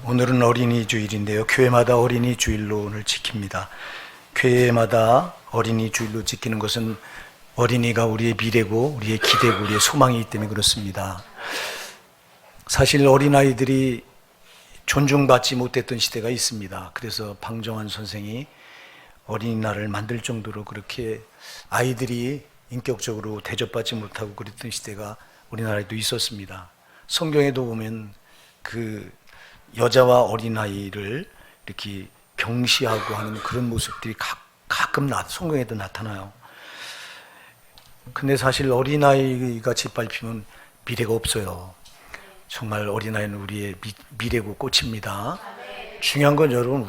오늘은 어린이 주일인데요. 교회마다 어린이 주일로 오늘 지킵니다. 교회마다 어린이 주일로 지키는 것은 어린이가 우리의 미래고 우리의 기대고 우리의 소망이기 때문에 그렇습니다. 사실 어린아이들이 존중받지 못했던 시대가 있습니다. 그래서 방정환 선생이 어린이날을 만들 정도로 그렇게 아이들이 인격적으로 대접받지 못하고 그랬던 시대가 우리나라에도 있었습니다. 성경에도 보면 그 여자와 어린아이를 이렇게 경시하고 하는 그런 모습들이 가끔 성경에도 나타나요. 근데 사실 어린아이가 짓밟히면 미래가 없어요. 정말 어린아이는 우리의 미래고 꽃입니다. 중요한 건 여러분,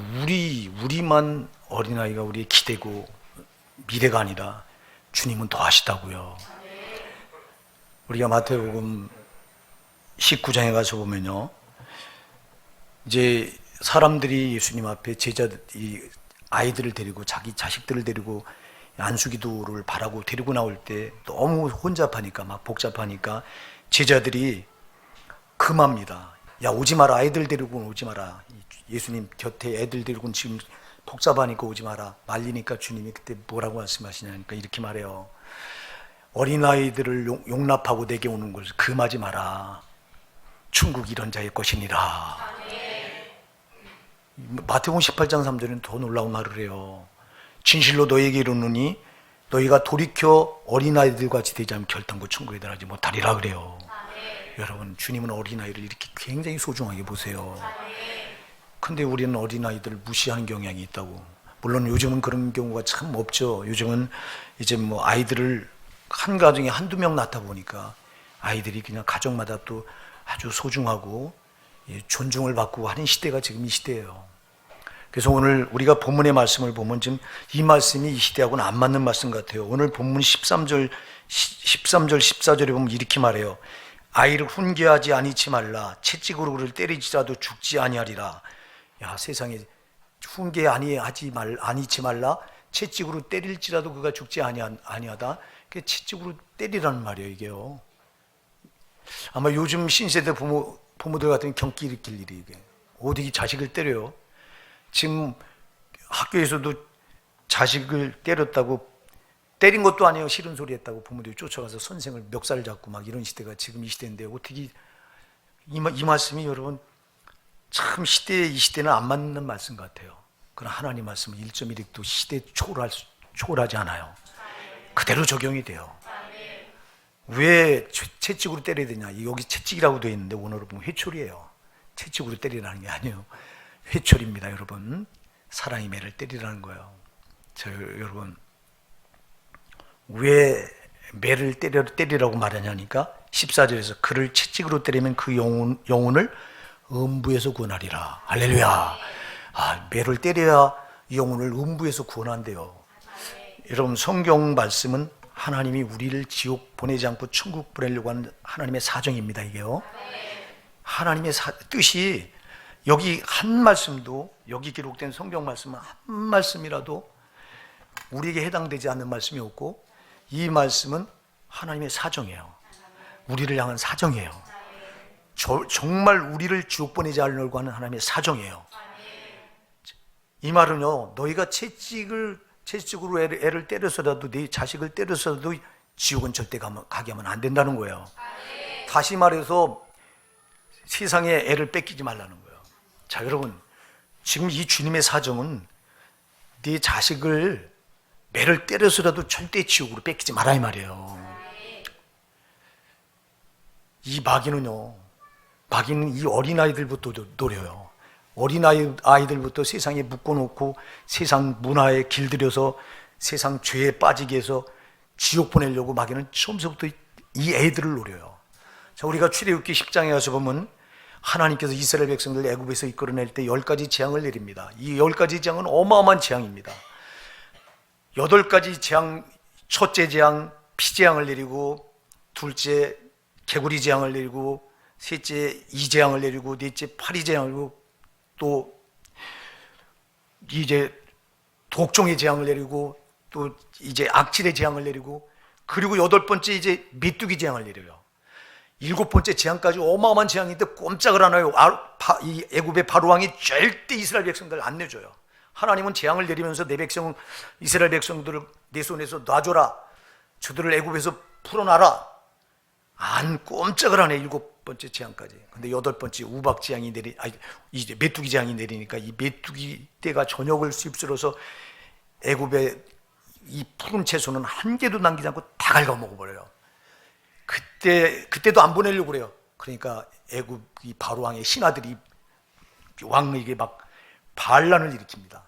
우리만 어린아이가 우리의 기대고 미래가 아니라 주님은 더 하시다고요. 우리가 마태복음 19장에 가서 보면요, 이제 사람들이 예수님 앞에 아이들을 데리고 자기 자식들을 데리고 안수기도를 바라고 데리고 나올 때 너무 혼잡하니까 막 복잡하니까 제자들이 금합니다. 야, 오지 마라. 아이들 데리고는 오지 마라. 예수님 곁에 애들 데리고는 지금 복잡하니까 오지 마라. 말리니까 주님이 그때 뭐라고 말씀하시냐니까 이렇게 말해요. 어린아이들을 용납하고 내게 오는 것을 금하지 마라. 천국이 이런 자의 것이니라. 마태복음 18장 3절은 더 놀라운 말을 해요. 진실로 너희에게 이르노니 너희가 돌이켜 어린아이들 같이 되지 않으면 결단코 천국에 들어가지 못하리라 그래요. 여러분, 주님은 어린아이를 이렇게 굉장히 소중하게 보세요. 근데 우리는 어린아이들을 무시하는 경향이 있다고. 물론 요즘은 그런 경우가 참 없죠. 요즘은 이제 뭐 아이들을 한 가정에 한두 명 낳다 보니까 아이들이 그냥 가정마다 또 아주 소중하고 존중을 받고 하는 시대가 지금 이 시대예요. 그래서 오늘 우리가 본문의 말씀을 보면 지금 이 말씀이 이 시대하고는 안 맞는 말씀 같아요. 오늘 본문 13절, 14절에 보면 이렇게 말해요. 아이를 훈계하지 아니치 말라. 채찍으로 그를 때리지라도 죽지 아니하리라. 야, 세상에 아니치 말라. 채찍으로 때릴지라도 그가 죽지 아니하다. 그게 채찍으로 때리라는 말이에요, 이게요. 아마 요즘 신세대 부모들 같은 경기 일으킬 일이 이게. 어디 자식을 때려요? 지금 학교에서도 자식을 때린 것도 아니에요. 싫은 소리 했다고 부모들이 쫓아가서 선생을 멱살 잡고 막 이런 시대가 지금 이 시대인데 어떻게 이 말씀이 여러분 참 이 시대는 안 맞는 말씀 같아요. 그러나 하나님 말씀은 1.1획도 시대 초월하지 않아요. 그대로 적용이 돼요. 왜 채찍으로 때려야 되냐? 여기 채찍이라고 되어 있는데 원어로 보면 회초리예요. 채찍으로 때리라는 게 아니에요. 회초리입니다, 여러분. 사랑의 매를 때리라는 거예요. 여러분, 왜 매를 때리라고 말하냐니까 14절에서 그를 채찍으로 때리면 그 영혼을 음부에서 구원하리라. 할렐루야. 매를 때려야 영혼을 음부에서 구원한대요. 여러분, 성경 말씀은 하나님이 우리를 지옥 보내지 않고 천국 보내려고 하는 하나님의 사정입니다, 이게요. 하나님의 뜻이 여기 한 말씀도, 여기 기록된 성경 말씀은 한 말씀이라도 우리에게 해당되지 않는 말씀이 없고, 이 말씀은 하나님의 사정이에요. 우리를 향한 사정이에요. 정말 우리를 지옥 보내지 않으려고 하는 하나님의 사정이에요. 이 말은요, 너희가 채찍으로 애를 때려서라도 네 자식을 때려서라도 지옥은 절대 가게 하면 안 된다는 거예요. 다시 말해서 세상에 애를 뺏기지 말라는 거예요. 자, 여러분, 지금 이 주님의 사정은 네 자식을 매를 때려서라도 절대 지옥으로 뺏기지 말아 이 말이에요. 이 마귀는 이 어린아이들부터 노려요. 어린아이들부터 세상에 묶어놓고 세상 문화에 길들여서 세상 죄에 빠지게 해서 지옥 보내려고 마귀는 처음부터 이 애들을 노려요. 자, 우리가 출애굽기 10장에 가서 보면 하나님께서 이스라엘 백성들을 애굽에서 이끌어낼 때 10가지 재앙을 내립니다. 이 10가지 재앙은 어마어마한 재앙입니다. 8가지 재앙, 첫째 재앙 피재앙을 내리고, 둘째 개구리 재앙을 내리고, 셋째 이재앙을 내리고, 넷째 파리재앙을 내리고, 또 이제 독종의 재앙을 내리고, 또 이제 악질의 재앙을 내리고, 그리고 8번째 이제 메뚜기 재앙을 내려요. 7번째 재앙까지 어마어마한 재앙인데 꼼짝을 안 해요. 이 애굽의 바로 왕이 절대 이스라엘 백성들을 안 내줘요. 하나님은 재앙을 내리면서 내 백성 이스라엘 백성들을 내 손에서 놔줘라, 저들을 애굽에서 풀어놔라. 안, 꼼짝을 안 해. 7번째 재앙까지. 근데 8번째 우박 재앙이 이제 메뚜기 재앙이 내리니까 이 메뚜기 떼가 저녁을 휩쓸어서 애굽의 이 푸른 채소는 한 개도 남기지 않고 다 갉아먹어버려요. 그때도 안 보내려고 그래요. 그러니까 애굽 이 바로 왕의 신하들이 왕에게 막 반란을 일으킵니다.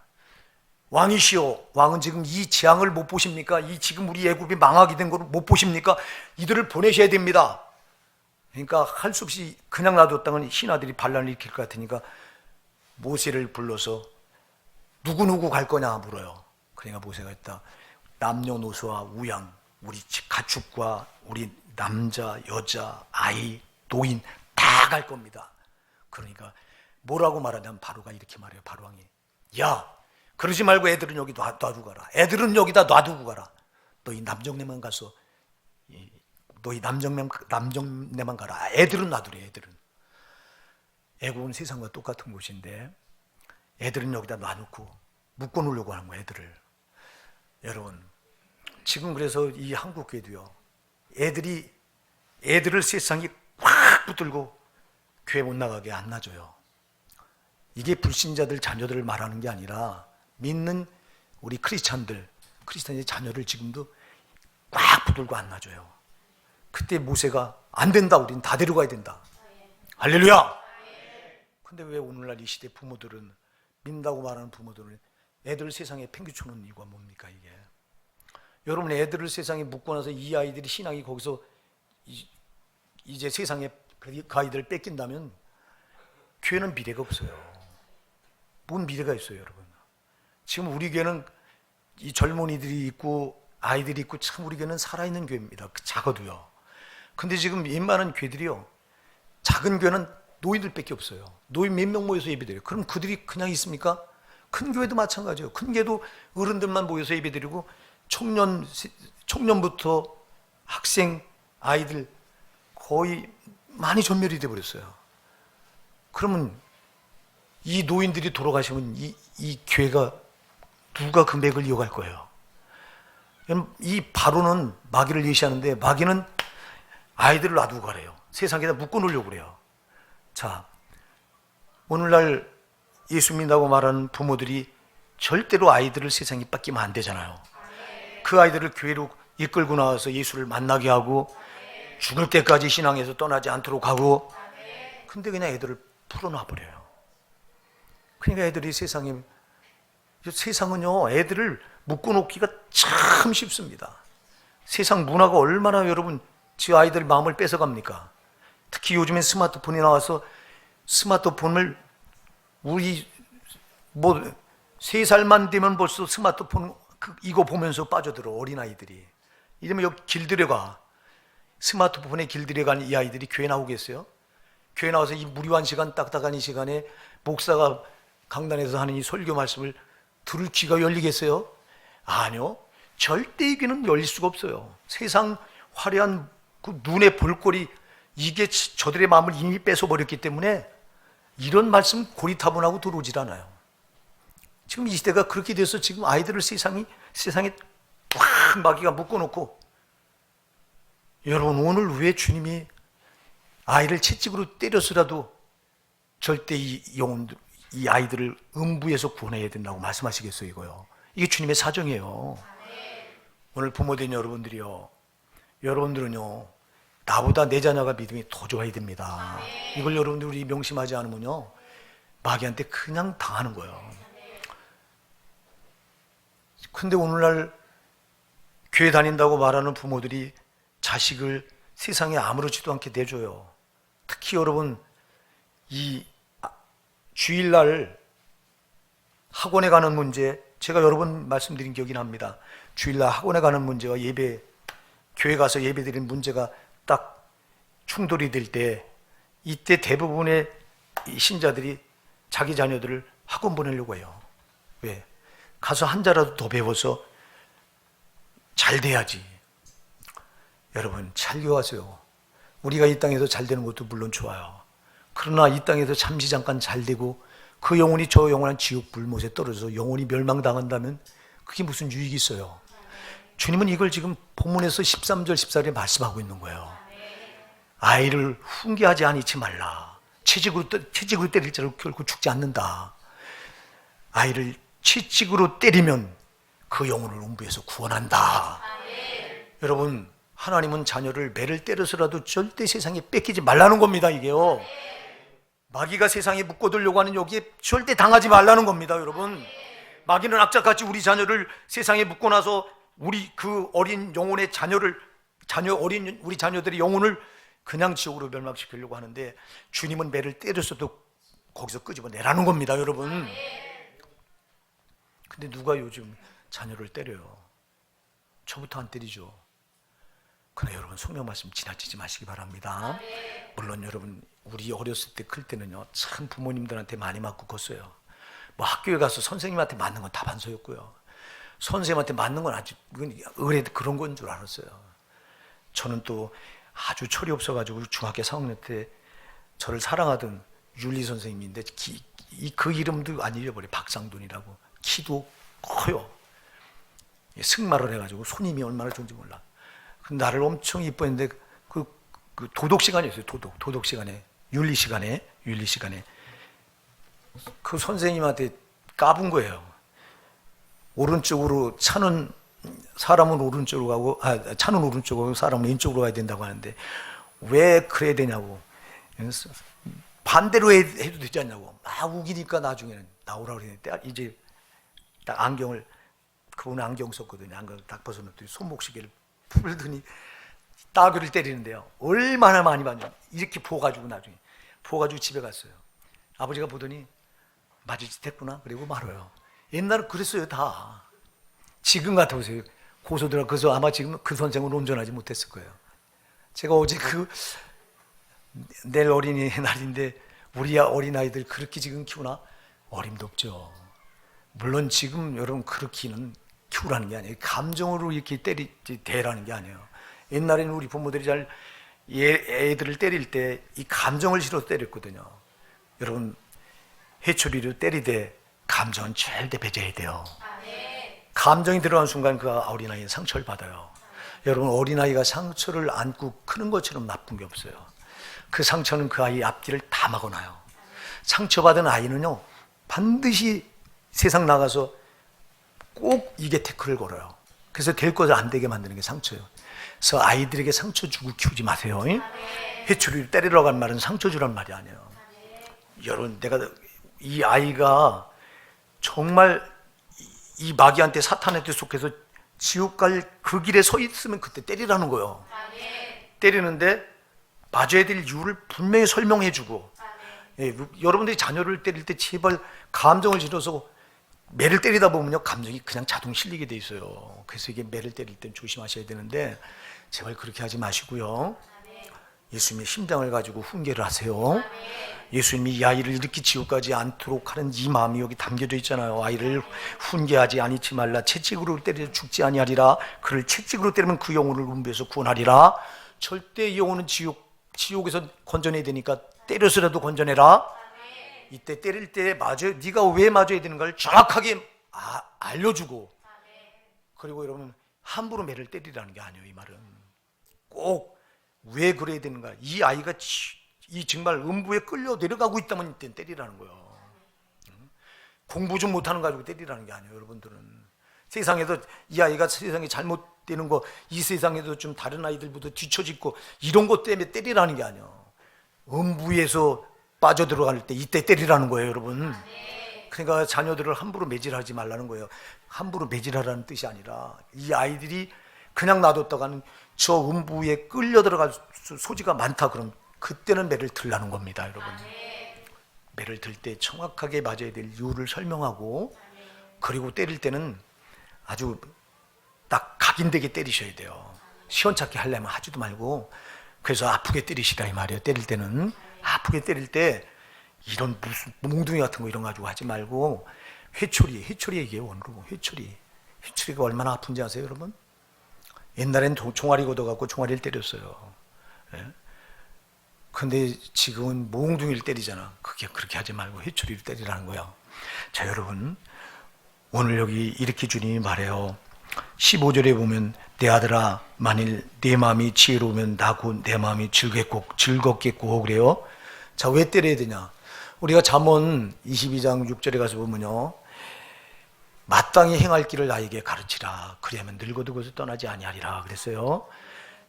왕이시여, 왕은 지금 이 재앙을 못 보십니까? 이 지금 우리 애굽이 망하게 된 걸 못 보십니까? 이들을 보내셔야 됩니다. 그러니까 할 수 없이 그냥 놔뒀다면 신하들이 반란을 일으킬 것 같으니까 모세를 불러서 누구누구 갈 거냐 물어요. 그러니까 모세가 했다. 남녀노소와 우양, 우리 가축과 우리 남자, 여자, 아이, 노인 다 갈 겁니다. 그러니까 뭐라고 말하냐면 바로가 이렇게 말해요. 바로 왕이, 야, 그러지 말고 애들은 여기 놔두고 가라. 애들은 여기다 놔두고 가라. 너희 남정네만 가서 너희 남정네만 가라. 애들은 놔두래. 애들은. 애국은 세상과 똑같은 곳인데 애들은 여기다 놔놓고 묶어놓으려고 하는 거야. 애들을. 여러분, 지금 그래서 이 한국 교회도요, 애들을 세상이 확 붙들고 교회 못 나가게 안 놔줘요. 이게 불신자들 자녀들을 말하는 게 아니라 믿는 우리 크리스찬의 자녀를 지금도 꽉 붙들고 안 놔줘요. 그때 모세가 안 된다, 우리는 다 데려가야 된다. 할렐루야. 근데 왜 오늘날 이 시대 부모들은, 믿는다고 말하는 부모들은 애들을 세상에 팽개쳐놓는 이유가 뭡니까? 이게 여러분, 애들을 세상에 묻고 나서 이 아이들이 신앙이 거기서 이제 세상에 그 아이들을 뺏긴다면 교회는 미래가 없어요. 뭔 미래가 있어요, 여러분? 지금 우리 교회는 이 젊은이들이 있고 아이들이 있고 참 우리 교회는 살아있는 교회입니다. 작아도요. 근데 지금 웬만한 교회들이요, 작은 교회는 노인들밖에 없어요. 노인 몇 명 모여서 예배드려요. 그럼 그들이 그냥 있습니까? 큰 교회도 마찬가지예요. 큰 교회도 어른들만 모여서 예배드리고 청년부터 학생, 아이들 거의 많이 전멸이 돼버렸어요. 그러면 이 노인들이 돌아가시면 이 교회가 누가 그 맥을 이어갈 거예요? 이 바로는 마귀를 예시하는데 마귀는 아이들을 놔두고 가래요. 세상에다 묶어놓으려고 그래요. 자, 오늘날 예수 믿는다고 말하는 부모들이 절대로 아이들을 세상에 뺏기면 안 되잖아요. 그 아이들을 교회로 이끌고 나와서 예수를 만나게 하고 죽을 때까지 신앙에서 떠나지 않도록 하고, 근데 그냥 애들을 풀어놔버려요. 그러니까 애들이 세상은요, 애들을 묶어놓기가 참 쉽습니다. 세상 문화가 얼마나 여러분 지 아이들 마음을 뺏어갑니까? 특히 요즘엔 스마트폰이 나와서 스마트폰을 우리 3살만 되면 벌써 스마트폰 이거 보면서 빠져들어. 어린아이들이. 이러면 여기 길들여가, 스마트폰에 길들여간 이 아이들이 교회 나오겠어요? 교회 나와서 이 무료한 시간, 딱딱한 이 시간에 목사가 강단에서 하는 이 설교 말씀을 들을 귀가 열리겠어요? 아니요. 절대 이 귀는 열릴 수가 없어요. 세상 화려한 그 눈의 볼거리, 이게 저들의 마음을 이미 뺏어버렸기 때문에 이런 말씀 고리타분하고 들어오질 않아요. 지금 이 시대가 그렇게 돼서 지금 아이들을 세상에 꽉 마귀가 묶어놓고, 여러분, 오늘 왜 주님이 아이를 채찍으로 때려서라도 절대 이 아이들을 음부에서 구원해야 된다고 말씀하시겠어요? 이거요. 이게 주님의 사정이에요. 오늘 부모된 여러분들이요, 여러분들은요, 나보다 내 자녀가 믿음이 더 좋아야 됩니다. 이걸 여러분들이 명심하지 않으면요, 마귀한테 그냥 당하는 거예요. 근데 오늘날 교회 다닌다고 말하는 부모들이 자식을 세상에 아무렇지도 않게 내줘요. 특히 여러분, 이 주일날 학원에 가는 문제, 제가 여러 번 말씀드린 기억이 납니다. 주일날 학원에 가는 문제와 교회 가서 예배드리는 문제가 딱 충돌이 될 때, 이때 대부분의 신자들이 자기 자녀들을 학원 보내려고 해요. 왜? 가서 한 자라도 더 배워서 잘 돼야지. 여러분, 잘 교하세요. 우리가 이 땅에서 잘 되는 것도 물론 좋아요. 그러나 이 땅에서 잠시 잠깐 잘 되고 그 영혼이 저 영원한 지옥 불못에 떨어져서 영혼이 멸망당한다면 그게 무슨 유익이 있어요? 주님은 이걸 지금 본문에서 13절 14절에 말씀하고 있는 거예요. 아이를 훈계하지 아니치 말라. 채찍으로 때릴 자로 결코 죽지 않는다. 아이를 채찍으로 때리면 그 영혼을 음부에서 구원한다. 여러분, 하나님은 자녀를 매를 때려서라도 절대 세상에 뺏기지 말라는 겁니다. 이게요, 마귀가 세상에 묶어두려고 하는 여기에 절대 당하지 말라는 겁니다. 여러분, 마귀는 악착같이 우리 자녀를 세상에 묶어놔서 우리 그 어린 영혼의 우리 자녀들의 영혼을 그냥 지옥으로 멸망시키려고 하는데, 주님은 매를 때렸어도 거기서 끄집어내라는 겁니다. 여러분, 근데 누가 요즘 자녀를 때려요? 저부터 안 때리죠. 그러나 여러분, 성령 말씀 지나치지 마시기 바랍니다. 물론 여러분, 우리 어렸을 때 클 때는요, 참 부모님들한테 많이 맞고 컸어요. 뭐 학교에 가서 선생님한테 맞는 건 다반서였고요. 선생님한테 맞는 건 아주 의뢰도 그런 건 줄 알았어요. 저는 또 아주 철이 없어가지고 중학교 4학년 때 저를 사랑하던 윤리 선생님인데 그 이름도 안 잊어버려요. 박상돈이라고. 키도 커요. 승마를 해가지고 손님이 얼마나 좋은지 몰라. 나를 엄청 이뻐했는데 그 도덕 시간이었어요. 도덕 시간에, 윤리 시간에 그 선생님한테 까분 거예요. 오른쪽으로 사람은 오른쪽으로 가고, 차는 오른쪽으로 사람은 왼쪽으로 가야 된다고 하는데 왜 그래야 되냐고, 반대로 해도 되지 않냐고 막 우기니까 나중에는 나오라고 그랬는데, 이제 딱 안경을, 그분 안경 썼거든요. 안경 딱 벗어놓더니 손목시계를 풀더니 따귀를 때리는데요, 얼마나 많이 봤냐. 이렇게 부어가지고 나중에 부어가지고 집에 갔어요. 아버지가 보더니 맞을 짓 했구나 그리고 말아요. 옛날은 그랬어요. 다. 지금 같아보세요. 고소들아. 그래서 아마 지금 그 선생은 온전하지 못했을 거예요. 제가 어제 내일 어린이날인데 우리 어린아이들 그렇게 지금 키우나? 어림도 없죠. 물론 지금 여러분 그렇게는 키우라는 게 아니에요. 감정으로 이렇게 대라는 게 아니에요. 옛날에는 우리 부모들이 애들을 때릴 때 이 감정을 실어서 때렸거든요. 여러분, 해초리를 때리되 감정은 절대 배제해야 돼요. 감정이 들어간 순간 그 어린아이는 상처를 받아요. 여러분, 어린아이가 상처를 안고 크는 것처럼 나쁜 게 없어요. 그 상처는 그 아이의 앞뒤를 다 막아놔요. 상처받은 아이는요, 반드시 세상 나가서 꼭 이게 태클을 걸어요. 그래서 될 것을 안 되게 만드는 게 상처예요. 그래서 아이들에게 상처 주고 키우지 마세요. 해초리를 때리러 간 말은 상처 주란 말이 아니에요. 여러분, 이 아이가 정말 이 마귀한테, 사탄한테 속해서 지옥 갈 그 길에 서 있으면 그때 때리라는 거예요. 때리는데 맞아야 될 이유를 분명히 설명해 주고, 여러분들이 자녀를 때릴 때 제발 감정을 실어서 매를 때리다 보면요, 감정이 그냥 자동 실리게 돼 있어요. 그래서 이게 매를 때릴 땐 조심하셔야 되는데 제발 그렇게 하지 마시고요. 예수님의 심장을 가지고 훈계를 하세요. 예수님이 이 아이를 이렇게 지옥 가지 않도록 하는 이 마음이 여기 담겨져 있잖아요. 아이를 훈계하지 아니치 말라. 채찍으로 때려 죽지 아니하리라. 그를 채찍으로 때리면 그 영혼을 음부에서 구원하리라. 절대 이 영혼은 지옥에서 건져내야 되니까 때려서라도 건져내라. 이때 때릴 때 네가 왜 맞아야 되는가를 정확하게 알려주고, 그리고 여러분, 함부로 매를 때리라는 게 아니에요. 이 말은 꼭 왜 그래야 되는가, 이 아이가 정말 음부에 끌려 내려가고 있다면 이때 때리라는 거예요. 공부 좀 못하는 거 가지고 때리라는 게 아니에요. 여러분들은 세상에도 이 아이가 세상에 잘못되는 거, 이 세상에도 좀 다른 아이들보다 뒤처지고 이런 것 때문에 때리라는 게 아니에요. 음부에서 빠져들어갈 때 이때 때리라는 거예요. 여러분, 그러니까 자녀들을 함부로 매질하지 말라는 거예요. 함부로 매질하라는 뜻이 아니라 이 아이들이 그냥 놔뒀다가는 저 음부에 끌려 들어갈 소지가 많다. 그럼 그때는 매를 들라는 겁니다. 여러분, 매를 들 때 정확하게 맞아야 될 이유를 설명하고, 그리고 때릴 때는 아주 딱 각인되게 때리셔야 돼요. 시원찮게 하려면 하지도 말고, 그래서 아프게 때리시라 이 말이에요. 때릴 때는 아프게 때릴 때 이런 무슨 몽둥이 같은 거 이런 거 가지고 하지 말고, 회초리 얘기해요. 원으로 회초리가 얼마나 아픈지 아세요, 여러분? 옛날엔 종아리 걷어갖고 종아리를 때렸어요. 근데 지금은 몽둥이를 때리잖아. 그렇게 하지 말고 회초리를 때리라는 거야. 자, 여러분, 오늘 여기 이렇게 주님이 말해요. 15절에 보면 내 아들아 만일 내 마음이 지혜로우면 나고 내 마음이 즐겁겠고 그래요. 자, 왜 때려야 되냐? 우리가 잠언 22장 6절에 가서 보면요, 마땅히 행할 길을 나에게 가르치라. 그리하면 늙어도 그것을 떠나지 아니하리라 그랬어요.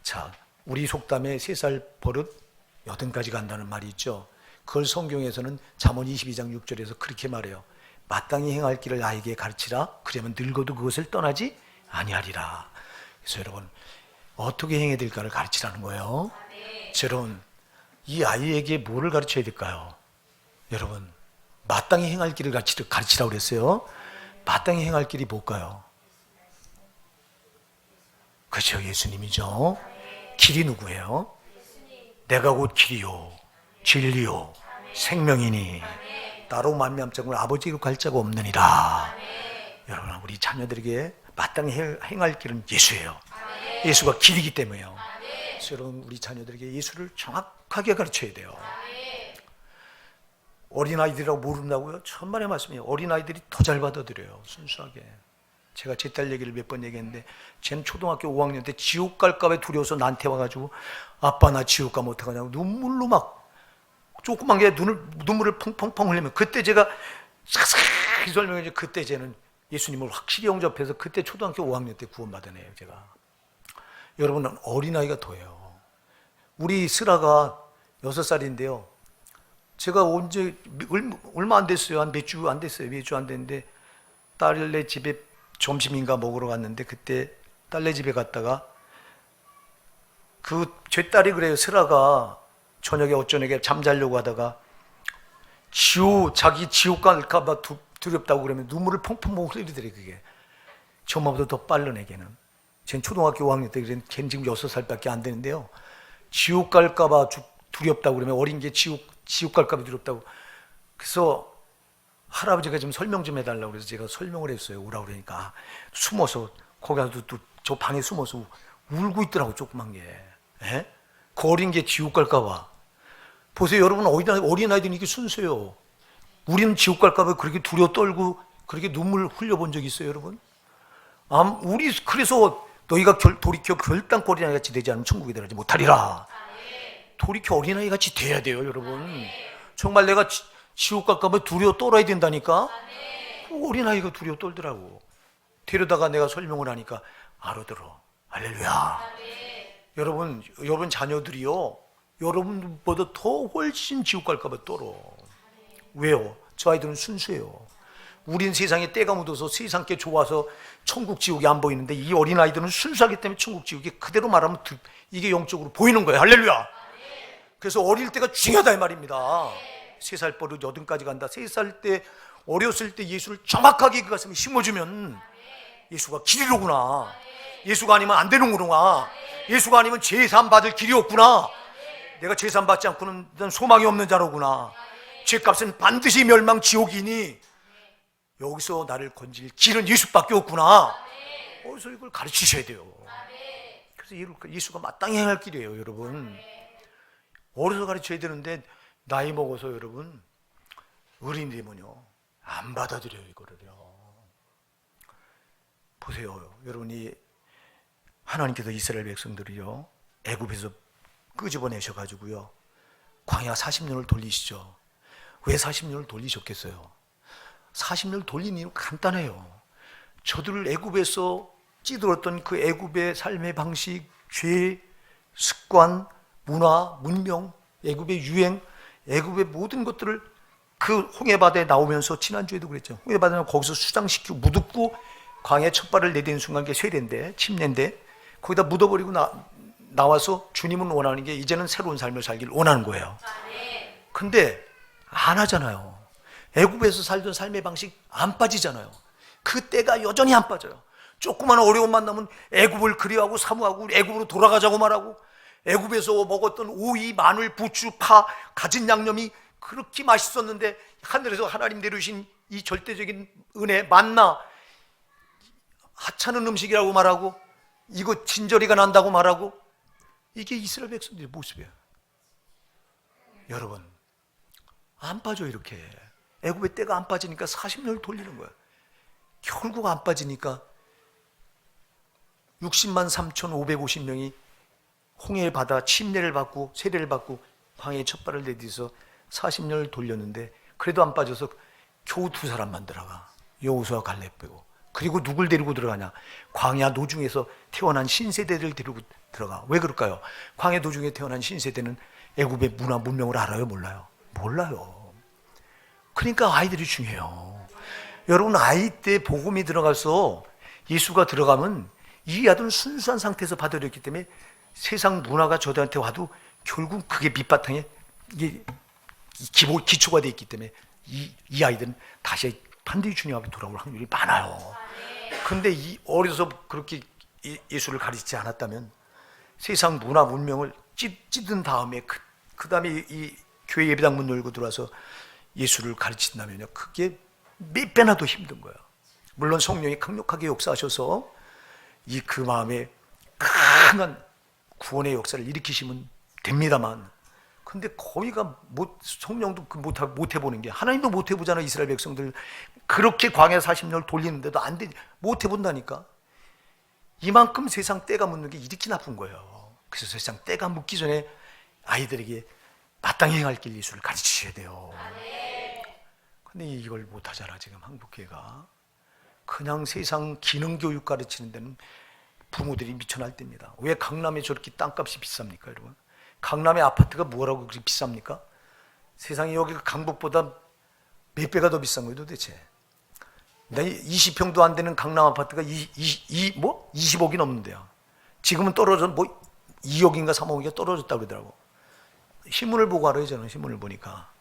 자, 우리 속담에 3살 버릇 8가지 간다는 말이 있죠. 그걸 성경에서는 잠언 22장 6절에서 그렇게 말해요. 마땅히 행할 길을 나에게 가르치라. 그러면 늙어도 그것을 떠나지 아니하리라. 그래서 여러분, 어떻게 행해야 될까를 가르치라는 거예요. 여러분, 이 아이에게 뭐를 가르쳐야 될까요? 여러분, 마땅히 행할 길을 가르치라고 그랬어요. 마땅히 행할 길이 뭘까요? 그렇죠, 예수님이죠. 길이 누구예요? 내가 곧 길이요 진리요 생명이니 나로 말미암자고 아버지로 갈 자가 없느니라. 여러분, 우리 자녀들에게 마땅히 행할 길은 예수예요. 예수가 길이기 때문에요. 그래서 여러분, 우리 자녀들에게 예수를 정확하게 가르쳐야 돼요. 어린아이들이라고 모른다고요? 천만의 말씀이에요. 어린아이들이 더 잘 받아들여요, 순수하게. 제가 제 딸 얘기를 몇 번 얘기했는데, 쟤는 초등학교 5학년 때 지옥 갈까 봐 두려워서 나한테 와가지고 아빠 나 지옥 가면 어떡하냐고 눈물로 막 조그만 게 눈물을 펑펑펑 흘리면, 그때 제가 싹싹 설명해. 그때 쟤는 예수님을 확실히 영접해서 그때 초등학교 5학년 때 구원받은 애예요, 제가. 여러분은 어린아이가 더해요. 우리 슬아가 6살인데요. 제가 언제 얼마 안 됐어요. 한 몇 주 안 됐어요. 몇 주 안 됐는데 딸네 집에 점심인가 먹으러 갔는데, 그때 딸네 집에 갔다가 제 딸이 그래요. 슬아가 저녁에 어쩌게 잠자려고 하다가 자기 지옥 갈까 봐 두렵다고 그러면 눈물을 펑펑 흘리더래. 그게 저마보다 더 빠른 애게는. 쟤는 초등학교 5학년 때, 걔는 지금 6살밖에 안 되는데요. 지옥 갈까 봐 두렵다고 그러면, 어린 게 지옥 갈까 봐 두렵다고. 그래서 할아버지가 좀 설명 좀 해달라고 그래서 제가 설명을 했어요. 오라고 그러니까 숨어서 거기 가서 또 저 방에 숨어서 울고 있더라고, 조그만 게. 예? 그 어린 게 지옥 갈까 봐. 보세요, 여러분, 어린아이들은 이게 순수해요. 우리는 지옥 갈까 봐 그렇게 두려워 떨고 그렇게 눈물 흘려본 적 있어요, 여러분? 그래서 너희가 돌이켜 결단거리나 같이 되지 않으면 천국에 들어가지 못하리라. 돌이켜 어린아이 같이 돼야 돼요, 여러분. 정말 내가 지옥 갈까 봐 두려워 떨어야 된다니까. 어린아이가 두려워 떨더라고. 데려다가 내가 설명을 하니까 알아들어. 할렐루야. 여러분 자녀들이요, 여러분보다 더 훨씬 지옥 갈까 봐 떨어. 왜요? 저 아이들은 순수해요. 우린 세상에 때가 묻어서 세상께 좋아서 천국 지옥이 안 보이는데, 이 어린아이들은 순수하기 때문에 천국 지옥이 그대로 말하면 이게 영적으로 보이는 거예요. 할렐루야. 그래서 어릴 때가 중요하다 이 말입니다. 3살 버릇 80까지 간다. 3살 때, 어렸을 때 예수를 정확하게 그 가슴에 심어주면 예수가 길이로구나. 예수가 아니면 안 되는구나. 예수가 아니면 제삼 받을 길이 없구나. 내가 제삼 받지 않고는 소망이 없는 자로구나. 죄값은 반드시 멸망 지옥이니 여기서 나를 건질 길은 예수밖에 없구나. 어디서 이걸 가르치셔야 돼요. 그래서 예수가 마땅히 행할 길이에요, 여러분. 어려서 가르쳐야 되는데 나이 먹어서 여러분, 어린 되면요 안 받아들여요, 이거를요. 보세요, 여러분이 하나님께서 이스라엘 백성들이요 애굽에서 끄집어내셔가지고요 광야 40년을 돌리시죠. 왜 40년을 돌리셨겠어요? 40년을 돌린 이유 간단해요. 저들을 애굽에서 찌들었던 그 애굽의 삶의 방식, 죄, 습관, 문화, 문명, 애굽의 유행, 애굽의 모든 것들을 그 홍해바다에 나오면서, 지난주에도 그랬죠. 홍해바다에 거기서 수장시키고 묻었고, 광야에 첫 발을 내딛는 순간, 게 쇠대인데, 침례인데, 거기다 묻어버리고 나와서 주님은 원하는 게 이제는 새로운 삶을 살기를 원하는 거예요. 근데 안 하잖아요. 애굽에서 살던 삶의 방식 안 빠지잖아요. 그 때가 여전히 안 빠져요. 조그만 어려움 만나면 애굽을 그리워하고 사모하고 애굽으로 돌아가자고 말하고, 애굽에서 먹었던 오이, 마늘, 부추, 파, 가진 양념이 그렇게 맛있었는데 하늘에서 하나님 내려주신 이 절대적인 은혜, 만나, 하찮은 음식이라고 말하고, 이거 진저리가 난다고 말하고, 이게 이스라엘 백성들의 모습이에요. 여러분, 안 빠져. 이렇게 애굽의 때가 안 빠지니까 40년을 돌리는 거야. 결국 안 빠지니까 60만 3,550명이 홍해의 바다 침례를 받고 세례를 받고 광야에 첫 발을 내디뎌서 40년을 돌렸는데 그래도 안 빠져서 겨우 두 사람만 들어가. 여호수아 갈렙 빼고. 그리고 누굴 데리고 들어가냐? 광야 노중에서 태어난 신세대를 데리고 들어가. 왜 그럴까요? 광야 노중에 태어난 신세대는 애굽의 문화 문명을 알아요? 몰라요? 몰라요. 그러니까 아이들이 중요해요. 여러분, 아이 때 복음이 들어가서 예수가 들어가면 이 아들은 순수한 상태에서 받아들였기 때문에 세상 문화가 저들한테 와도 결국 그게 밑바탕에 이게 기초가 되어 있기 때문에 이 아이들은 다시 반드시 주님 앞에 돌아올 확률이 많아요. 그런데 이 어려서 그렇게 예수를 가르치지 않았다면 세상 문화 문명을 찌든 다음에 그 다음에 이 교회 예배당 문 열고 들어와서 예수를 가르친다면요, 그게 몇 배나 더 힘든 거예요. 물론 성령이 강력하게 역사하셔서 그 마음에 강한 구원의 역사를 일으키시면 됩니다만, 근데 거기가 성령도 못 해보는 게, 하나님도 못 해보잖아요. 이스라엘 백성들 그렇게 광야 40년을 돌리는데도 안 돼, 못 해본다니까. 이만큼 세상 때가 묻는 게 이렇게 나쁜 거예요. 그래서 세상 때가 묻기 전에 아이들에게 마땅히 행할 길 예수를 가르치셔야 돼요. 근데 이걸 못하잖아 지금 한국교회가. 그냥 세상 기능교육 가르치는 데는 부모들이 미쳐날 때입니다. 왜 강남에 저렇게 땅값이 비쌉니까 여러분? 강남의 아파트가 뭐라고 그렇게 비쌉니까? 세상에 여기가 강북보다 몇 배가 더 비싼 거예요 도대체. 20평도 안 되는 강남 아파트가 20억이 넘는데요. 지금은 떨어져 2억인가 3억인가 떨어졌다고 그러더라고. 신문을 보고 알아요. 저는 신문을 보니까.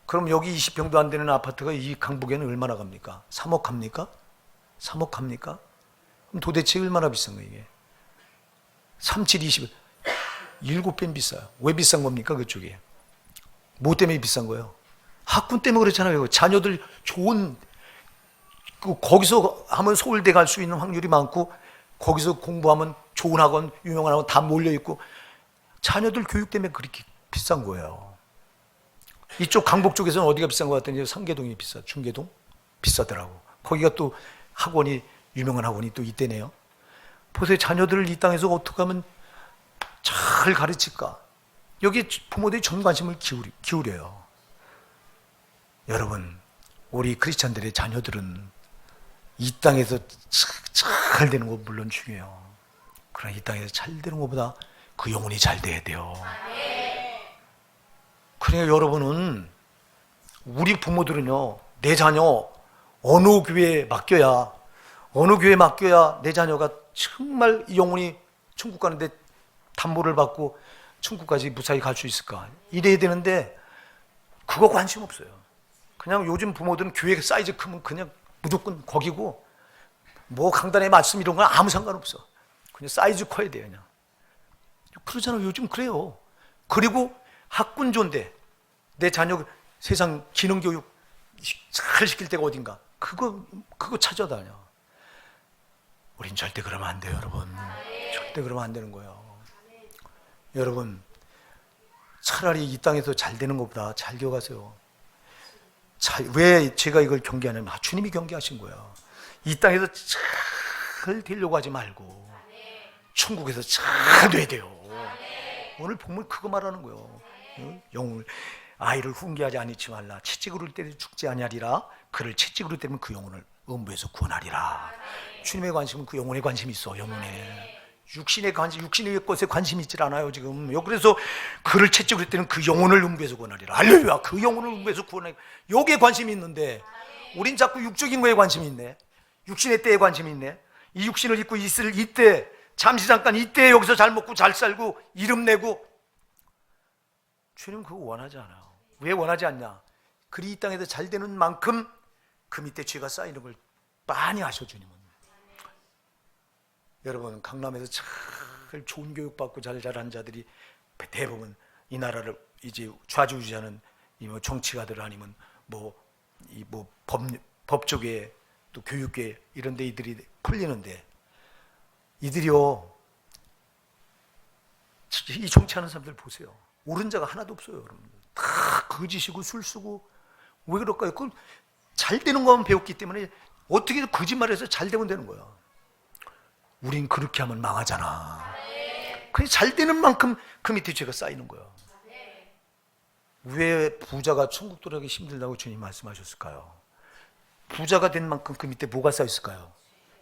그럼 여기 20평도 안 되는 아파트가 이 강북에는 얼마나 갑니까? 3억 갑니까? 3억 갑니까? 그럼 도대체 얼마나 비싼 거예요 이게? 37, 20, 7배는 비싸요. 왜 비싼 겁니까 그쪽에? 뭐 때문에 비싼 거예요? 학군 때문에 그렇잖아요. 자녀들 좋은, 거기서 하면 서울대 갈 수 있는 확률이 많고, 거기서 공부하면 좋은 학원, 유명한 학원 다 몰려있고, 자녀들 교육 때문에 그렇게 비싼 거예요. 이쪽 강북 쪽에서는 어디가 비싼 것 같더니 상계동이 비싸, 중계동? 비싸더라고. 거기가 또 학원이, 유명한 학원이 또 있대네요. 보세요. 자녀들을 이 땅에서 어떻게 하면 잘 가르칠까? 여기 부모들이 전 관심을 기울여요. 여러분, 우리 크리스찬들의 자녀들은 이 땅에서 잘 되는 거 물론 중요해요. 그러나 이 땅에서 잘 되는 것보다 그 영혼이 잘 돼야 돼요. 그러니까 여러분은, 우리 부모들은요, 내 자녀 어느 교회에 맡겨야 내 자녀가 정말 이 영혼이 천국 가는데 담보를 받고 천국까지 무사히 갈 수 있을까? 이래야 되는데 그거 관심 없어요. 그냥 요즘 부모들은 교회 사이즈 크면 그냥 무조건 거기고, 뭐 강단의 말씀 이런 건 아무 상관없어. 그냥 사이즈 커야 돼요 그냥. 그러잖아요. 요즘 그래요. 그리고 학군조인데 내 자녀 세상 기능교육 잘 시킬 데가 어딘가, 그거 찾아다녀. 우린 절대 그러면 안 돼요 여러분. 절대 그러면 안 되는 거예요. 여러분, 차라리 이 땅에서 잘 되는 것보다 잘 되어가세요. 왜 제가 이걸 경계하냐면, 주님이 경계하신 거예요. 이 땅에서 잘 되려고 하지 말고 천국에서 잘 돼야 돼요. 오늘 본문 그거 말하는 거예요. 영웅을, 아이를 훈계하지 아니치 말라. 채찍으로 때려 죽지 아니하리라. 그를 채찍으로 때리면 그 영혼을 음부에서 구원하리라. 주님의 관심은 그 영혼에 관심이 있어. 영혼에. 육신의 것에 관심이 있질 않아요 지금. 그래서 그를 채찍으로 때리면 그 영혼을 음부에서 구원하리라. 할렐루야. 그 영혼을 음부에서 구원하리라. 여기에 관심이 있는데 우린 자꾸 육적인 거에 관심이 있네. 육신의 때에 관심이 있네. 이 육신을 입고 있을 이때, 잠시 잠깐 이때 여기서 잘 먹고 잘 살고 이름 내고, 주님은 그거 원하지 않아요. 왜 원하지 않냐? 그리 이 땅에서 잘 되는 만큼 그 밑에 죄가 쌓이는 걸 많이 아셔 주님은. 여러분, 강남에서 잘 좋은 교육 받고 잘 자란 자들이 대부분 이 나라를 이제 좌지우지하는 정치가들, 아니면 법조계, 또 교육계 이런 데 이들이 풀리는데, 이들이요, 이 정치하는 사람들 보세요. 옳은 자가 하나도 없어요 여러분. 다 거짓이고 술수고. 왜 그럴까요? 그 잘 되는 것만 배웠기 때문에 어떻게든 거짓말해서 잘 되면 되는 거야. 우린 그렇게 하면 망하잖아. 그래서 잘 되는 만큼 그 밑에 죄가 쌓이는 거야. 왜 부자가 천국 들어가기 힘들다고 주님 말씀하셨을까요? 부자가 된 만큼 그 밑에 뭐가 쌓였을까요?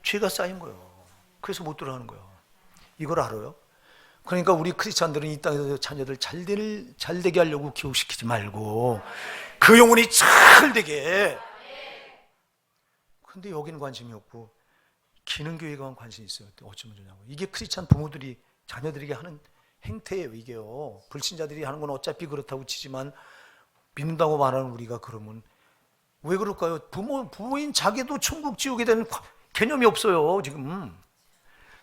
죄가 쌓인 거예요. 그래서 못 들어가는 거예요. 이걸 알아요? 그러니까 우리 크리스찬들은 이 땅에서 자녀들 잘 되게 하려고 교육시키지 말고 그 영혼이 잘 되게. 근데 여기는 관심이 없고 기능교회에만 관심이 있어요. 어쩌면 좋냐고. 이게 크리스찬 부모들이 자녀들에게 하는 행태예요. 이게요. 불신자들이 하는 건 어차피 그렇다고 치지만 믿는다고 말하는 우리가 그러면 왜 그럴까요? 부모인 자기도 천국 지옥에 대한 개념이 없어요. 지금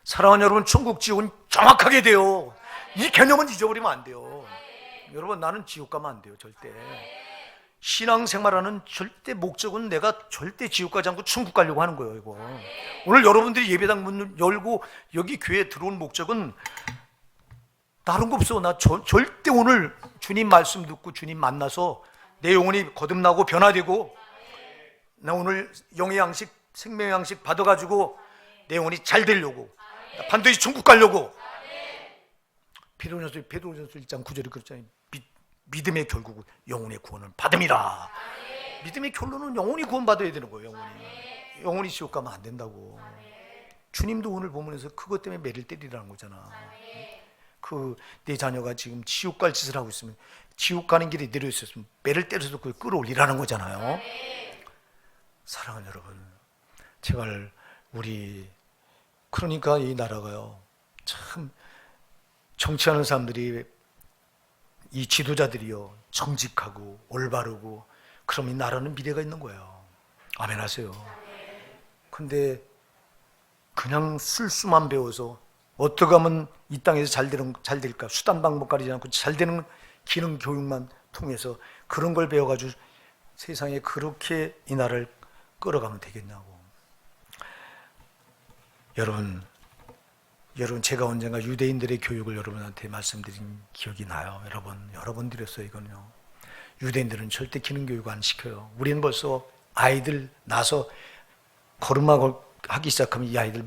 사랑하는 여러분, 천국 지옥은 정확하게 돼요. 이 개념은 잊어버리면 안 돼요. 여러분, 나는 지옥 가면 안 돼요. 절대. 신앙생활하는 절대 목적은 내가 절대 지옥 가지 않고 천국 가려고 하는 거예요. 이거 오늘 여러분들이 예배당 문 열고 여기 교회에 들어온 목적은 다른 거 없어. 나 절대 오늘 주님 말씀 듣고 주님 만나서 내 영혼이 거듭나고 변화되고, 나 오늘 영의 양식, 생명의 양식 받아가지고 내 영혼이 잘 되려고, 반드시 천국 가려고. 베드로전서 1장 9절에 그랬잖아요. 믿음의 결국은 영혼의 구원을 받음이라. 믿음의 결론은 영혼이 구원받아야 되는 거예요. 영혼이 지옥 가면 안 된다고. 주님도 오늘 본문에서 그것 때문에 매를 때리라는 거잖아. 내 자녀가 지금 지옥 갈 짓을 하고 있으면, 지옥 가는 길에 내려 있었으면 매를 때려서 그걸 끌어올리라는 거잖아요. 사랑하는 여러분, 제발 그러니까 이 나라가요, 참 정치하는 사람들이, 이 지도자들이요, 정직하고 올바르고 그럼 이 나라는 미래가 있는 거예요. 아멘 하세요. 근데 그냥 술수만 배워서 어떻게 하면 이 땅에서 잘 될까, 수단 방법 가리지 않고 잘 되는 기능 교육만 통해서 그런 걸 배워가지고 세상에 그렇게 이 나라를 끌어가면 되겠냐고. 여러분, 제가 언젠가 유대인들의 교육을 여러분한테 말씀드린 기억이 나요. 여러분들이었어요. 이거는요, 유대인들은 절대 기능 교육 안 시켜요. 우리는 벌써 아이들 나서 걸음마 하기 시작하면 이 아이들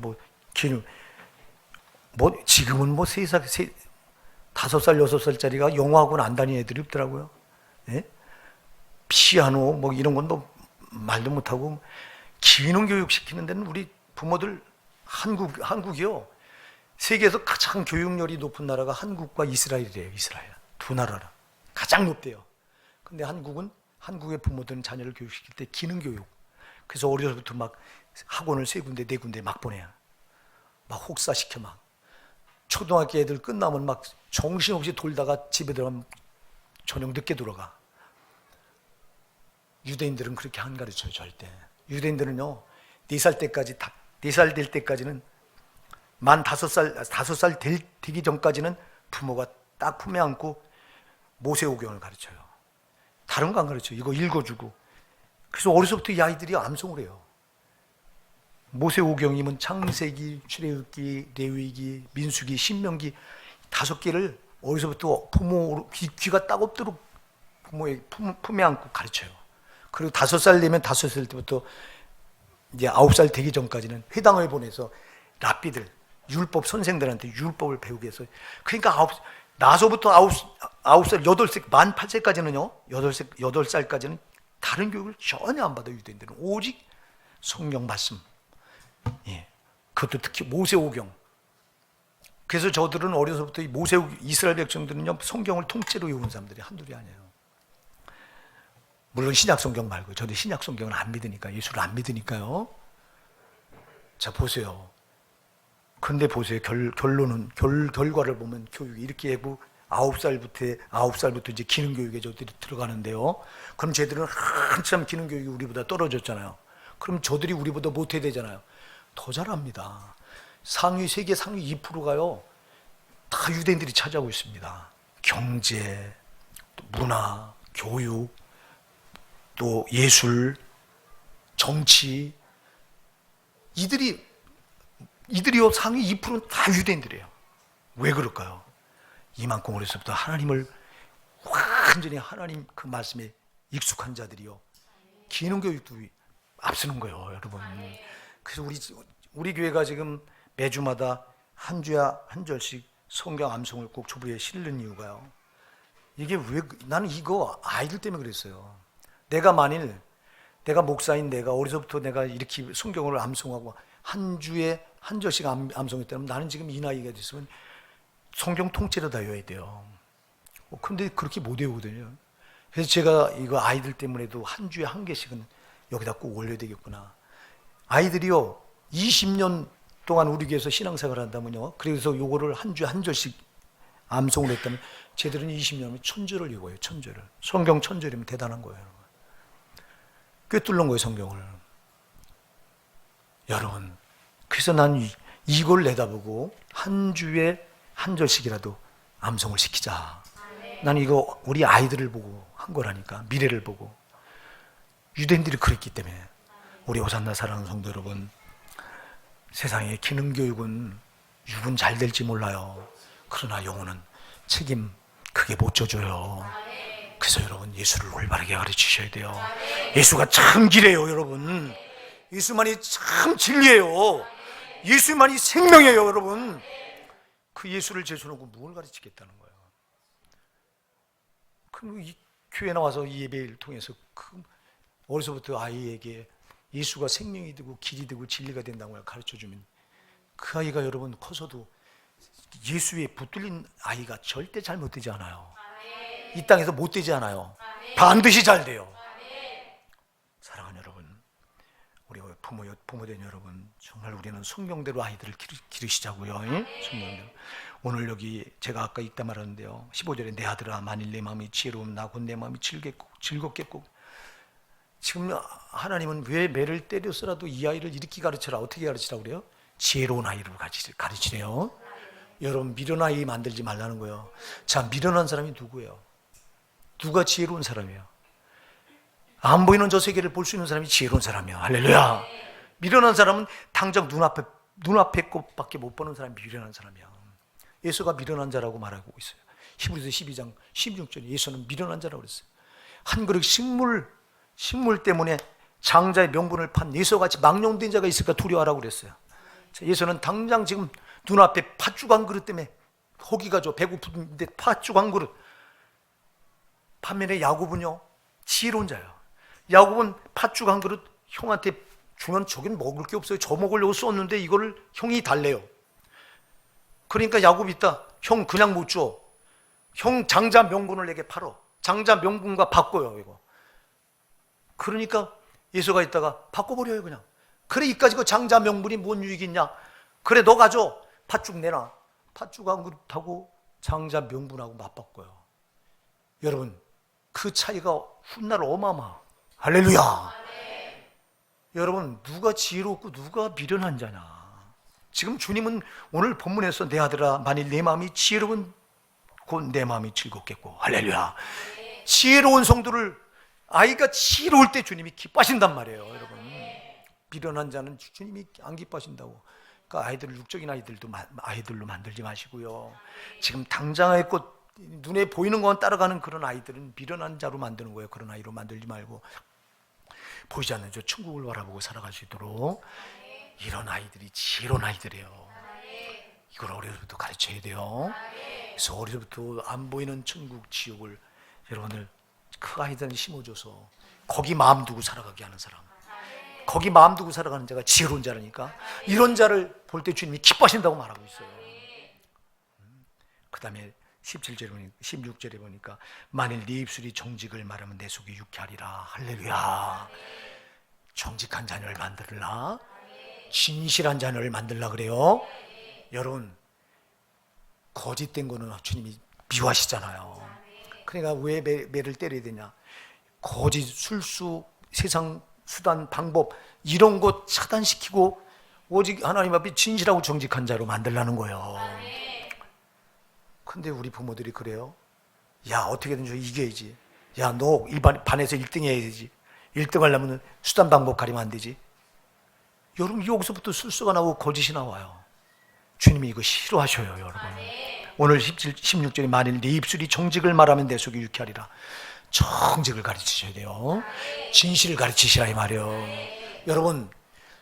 지금은 3살, 5살, 6살짜리가 영어학원 안 다니는 애들이 없더라고요. 예? 피아노 이런 건 말도 못하고. 기능 교육 시키는 데는 우리 부모들, 한국이요, 세계에서 가장 교육열이 높은 나라가 한국과 이스라엘이에요. 이스라엘 두 나라라 가장 높대요. 근데 한국의 부모들은 자녀를 교육시킬 때 기능 교육, 그래서 어려서부터 막 학원을 3군데 4군데 막 보내요. 막 혹사시켜. 막 초등학교 애들 끝나면 막 정신없이 돌다가 집에 들어가면 저녁 늦게 들어가. 유대인들은 그렇게 안 가르쳐요. 절대. 유대인들은요, 4살 될 때까지는, 만 5살 되기 전까지는 부모가 딱 품에 안고 모세오경을 가르쳐요. 다른 거 안 가르쳐요. 이거 읽어주고. 그래서 어려서부터 이 아이들이 암송을 해요. 모세오경이면 창세기, 출애굽기, 레위기, 민수기, 신명기 5개를 어려서부터 부모 귀가 따갑도록 부모의 품에 안고 가르쳐요. 그리고 5살 되면 5살 때부터 이제 9살 되기 전까지는 회당을 보내서 랍비들, 율법 선생들한테 율법을 배우게 해서, 그러니까 나서부터 9살, 8살, 만 8살까지는요, 8살까지는 다른 교육을 전혀 안 받아요. 유대인들은 오직 성경 말씀. 예, 그것도 특히 모세오경. 그래서 저들은 어려서부터 이스라엘 백성들은요, 성경을 통째로 외운 사람들이 한둘이 아니에요. 물론 신약 성경 말고. 저도 신약 성경을 안 믿으니까, 예수를 안 믿으니까요. 자, 보세요. 근데 보세요. 결과를 보면 교육이 이렇게 하고 9살부터 이제 기능교육에 저들이 들어가는데요. 그럼 쟤들은 한참 기능교육이 우리보다 떨어졌잖아요. 그럼 저들이 우리보다 못해야 되잖아요. 더 잘합니다. 세계 상위 2%가요, 다 유대인들이 차지하고 있습니다. 경제, 또 문화, 교육, 또 예술, 정치, 이들이요 상위 2%는 다 유대인들이에요. 왜 그럴까요? 이만큼 어려서부터 하나님을 완전히 하나님 그 말씀에 익숙한 자들이요, 기능교육도 앞서는 거예요, 여러분. 그래서 우리 교회가 지금 매주마다 한 주에 한 절씩 성경 암송을 꼭 조부에 실는 이유가요, 이게 왜, 나는 이거 아이들 때문에 그랬어요. 내가 목사인 내가 어려서부터 내가 이렇게 성경을 암송하고 한 주에 한 절씩 암송했다면 나는 지금 이 나이가 됐으면 성경 통째로 다 외워야 돼요. 근데 그렇게 못 외우거든요. 그래서 제가 이거 아이들 때문에도 한 주에 한 개씩은 여기다 꼭 올려야 되겠구나. 아이들이요, 20년 동안 우리 교회에서 신앙생활을 한다면요, 그래서 요거를 한 주에 한 절씩 암송을 했다면 쟤들은 20년이면 1000절을 읽어요. 1000절을. 성경 1000절이면 대단한 거예요. 꿰뚫는 거예요, 성경을. 여러분, 그래서 난 이걸 내다보고 한 주에 한 절씩이라도 암송을 시키자. 난 이거 우리 아이들을 보고 한 거라니까. 미래를 보고. 유대인들이 그랬기 때문에. 우리 호산나 사랑하는 성도 여러분, 세상의 기능교육은 육은 잘 될지 몰라요. 그러나 영혼은 책임 크게 못 져줘요. 그래서 여러분, 예수를 올바르게 가르치셔야 돼요. 예수가 참 길이에요, 여러분. 예수만이 참 진리예요. 예수만이 생명이에요, 여러분. 그 예수를 제쳐놓고 뭘 가르치겠다는 거예요. 그럼 이 교회 나와서 이 예배를 통해서 어려서부터 아이에게 예수가 생명이 되고 길이 되고 진리가 된다고 가르쳐주면 그 아이가 여러분 커서도 예수에 붙들린 아이가 절대 잘못되지 않아요. 이 땅에서 못되지 않아요. 반드시 잘 돼요. 사랑하는 여러분, 우리 부모된 여러분, 정말 우리는 성경대로 아이들을 기르시자고요. 성경대로. 오늘 여기 제가 아까 읽다 말았는데요, 15절에 내 아들아, 만일 내 마음이 지혜로우면 나 곧 내 마음이 즐겁겠고. 지금 하나님은 왜 매를 때려서라도 이 아이를 이렇게 가르쳐라, 어떻게 가르치라고 그래요? 지혜로운 아이로 가르치래요. 여러분, 미련한 아이 만들지 말라는 거예요. 자, 미련한 사람이 누구예요? 누가 지혜로운 사람이에요? 안 보이는 저 세계를 볼 수 있는 사람이 지혜로운 사람이에요. 할렐루야. 미련한 사람은 당장 눈앞에 것밖에 못 보는 사람이 미련한 사람이야. 예수가 미련한 자라고 말하고 있어요. 히브리서 12장 16절에 예수는 미련한 자라고 그랬어요. 한 그릇 식물 때문에 장자의 명분을 판 예수같이 망령된 자가 있을까 두려워하라고 그랬어요. 예수는 당장 지금 눈앞에 팥죽 한 그릇 때문에 허기가 져 배고픈데 팥죽 한 그릇. 반면에 야곱은요, 지혜로운 자예요. 야곱은 팥죽 한 그릇 형한테 주면 저긴 먹을 게 없어요. 저 먹으려고 썼는데 이거를 형이 달래요. 그러니까 야곱이 있다, 형 그냥 못 줘. 형 장자 명분을 내게 팔어. 장자 명분과 바꿔요, 이거. 그러니까 예수가 있다가 바꿔버려요, 그냥. 그래, 이까지 그 장자 명분이 뭔 유익이 있냐? 그래, 너 가져. 팥죽 내놔. 팥죽 한 그릇하고 장자 명분하고 맞바꿔요. 여러분, 그 차이가 훗날 어마어마. 할렐루야. 여러분, 누가 지혜롭고 누가 미련한 자냐? 지금 주님은 오늘 본문에서 내 아들아, 만일 내 마음이 지혜로운 곧 내 마음이 즐겁겠고. 할렐루야. 지혜로운 성도를, 아이가 지혜로울 때 주님이 기뻐하신단 말이에요, 여러분. 미련한 자는 주님이 안 기뻐하신다고. 그러니까 아이들을 육적인 아이들로 만들지 마시고요. 지금 당장의 꽃, 눈에 보이는 건 따라가는 그런 아이들은 미련한 자로 만드는 거예요. 그런 아이로 만들지 말고 보이지 않는 저 천국을 바라보고 살아갈 수 있도록 이런 아이들이 지혜로운 아이들이에요. 이걸 어려서부터 가르쳐야 돼요. 그래서 어려서부터 안 보이는 천국, 지옥을 여러분들 그 아이들한테 심어줘서 거기 마음 두고 살아가게 하는 사람, 거기 마음 두고 살아가는 자가 지혜로운 자라니까. 이런 자를 볼 때 주님이 기뻐하신다고 말하고 있어요. 그 다음에 16절에 보니까 만일 네 입술이 정직을 말하면 내 속이 유쾌하리라. 할렐루야. 정직한 자녀를 만들라, 진실한 자녀를 만들라 그래요. 여러분, 거짓된 거는 주님이 미워하시잖아요. 그러니까 왜 매를 때려야 되냐? 거짓, 술수, 세상 수단, 방법 이런 것 차단시키고 오직 하나님 앞에 진실하고 정직한 자로 만들라는 거예요. 근데 우리 부모들이 그래요. 야, 어떻게든 좀 이겨야지. 야, 너 반에서 1등 해야 되지. 1등 하려면 수단 방법 가리면 안 되지. 여러분, 여기서부터 술수가 나오고 거짓이 나와요. 주님이 이거 싫어하셔요, 여러분. 오늘 16절에 만일 네 입술이 정직을 말하면 내 속이 유쾌하리라. 정직을 가르치셔야 돼요. 진실을 가르치시라 이 말이요. 여러분,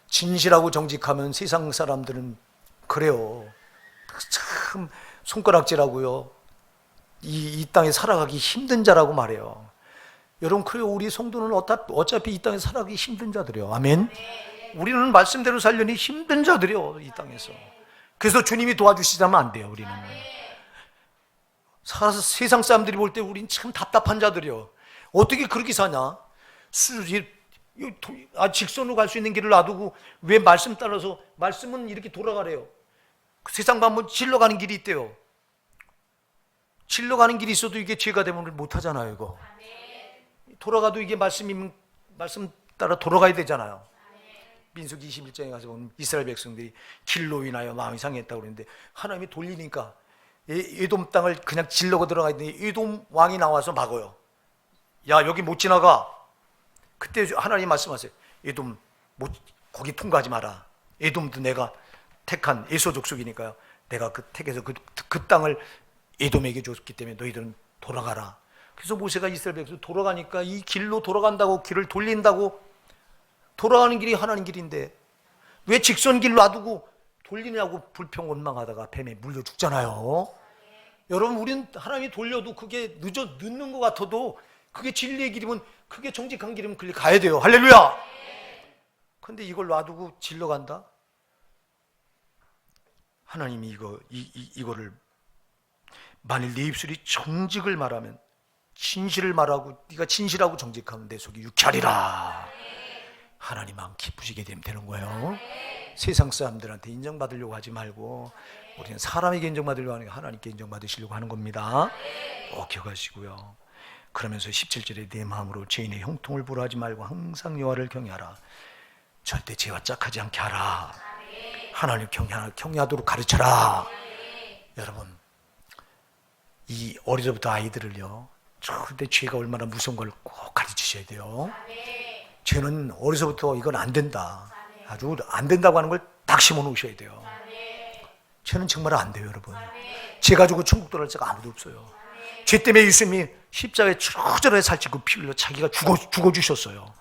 진실하고 정직하면 세상 사람들은 그래요. 참 손가락질하고요. 이 땅에 살아가기 힘든 자라고 말해요. 여러분, 그래요. 우리 성도는 어차피 이 땅에 살아가기 힘든 자들이요. 아멘. 우리는 말씀대로 살려니 힘든 자들이요, 이 땅에서. 그래서 주님이 도와주시자면 안 돼요. 우리는 살아서 세상 사람들이 볼 때 우린 참 답답한 자들이요. 어떻게 그렇게 사냐? 직선으로 갈 수 있는 길을 놔두고 왜 말씀 따라서, 말씀은 이렇게 돌아가래요. 세상 가면 질러 가는 길이 있대요. 질러 가는 길이 있어도 이게 죄가 되면 못 하잖아요. 이거 돌아가도 이게 말씀 따라 돌아가야 되잖아요. 민수기 21장에 가서 보면 이스라엘 백성들이 길로 인하여 마음이 상했다고 그러는데 하나님이 돌리니까 에돔 땅을 그냥 질러고 들어가 있는데 에돔 왕이 나와서 막어요. 야, 여기 못 지나가. 그때 하나님 말씀하세요. 에돔 거기 통과하지 마라. 에돔도 내가 택한 에서 족속이니까요. 내가 그 택해서 그 땅을 에돔에게 줬기 때문에 너희들은 돌아가라. 그래서 모세가 이스라엘 백성 돌아가니까 이 길로 돌아간다고, 길을 돌린다고, 돌아가는 길이 하나님 길인데 왜 직선 길 놔두고 돌리냐고 불평 원망하다가 뱀에 물려 죽잖아요. 여러분, 우리는 하나님이 돌려도 그게 늦는 것 같아도 그게 진리의 길이면, 그게 정직한 길이면 그길 가야 돼요. 할렐루야. 근데 이걸 놔두고 질러 간다? 하나님이 이거를, 만일 네 입술이 정직을 말하면, 진실을 말하고 네가 진실하고 정직하면 내 속이 유쾌하리라. 하나님 마음 기쁘시게 되는 거예요. 세상 사람들한테 인정받으려고 하지 말고 우리는 사람에게 인정받으려고 하는 게 하나님께 인정받으시려고 하는 겁니다. 꼭 기억하시고요. 그러면서 17절에 내 마음으로 죄인의 형통을 부러워하지 말고 항상 여호와를 경외하라. 절대 죄와 짝하지 않게 하라. 하나님 경외하도록 가르쳐라. 여러분, 이 어려서부터 아이들을요, 절대 죄가 얼마나 무서운 걸 꼭 가르치셔야 돼요. 죄는 어려서부터 이건 안 된다, 아주 안 된다고 하는 걸 딱 심어 놓으셔야 돼요. 죄는 정말 안 돼요, 여러분. 죄 가지고 천국 들어갈 자가 아무도 없어요. 죄 때문에 예수님이 십자가에 처절하게 살찌고 피 흘려 자기가 죽어주셨어요.